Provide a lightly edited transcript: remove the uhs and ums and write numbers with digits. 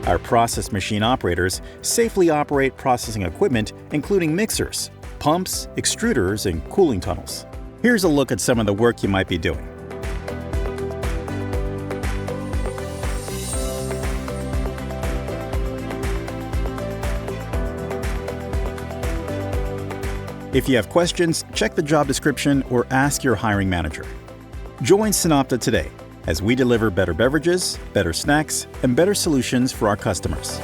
Our process machine operators safely operate processing equipment, including mixers, pumps, extruders, and cooling tunnels. Here's a look at some of the work you might be doing. If you have questions, check the job description or ask your hiring manager. Join SunOpta today as we deliver better beverages, better snacks, and better solutions for our customers.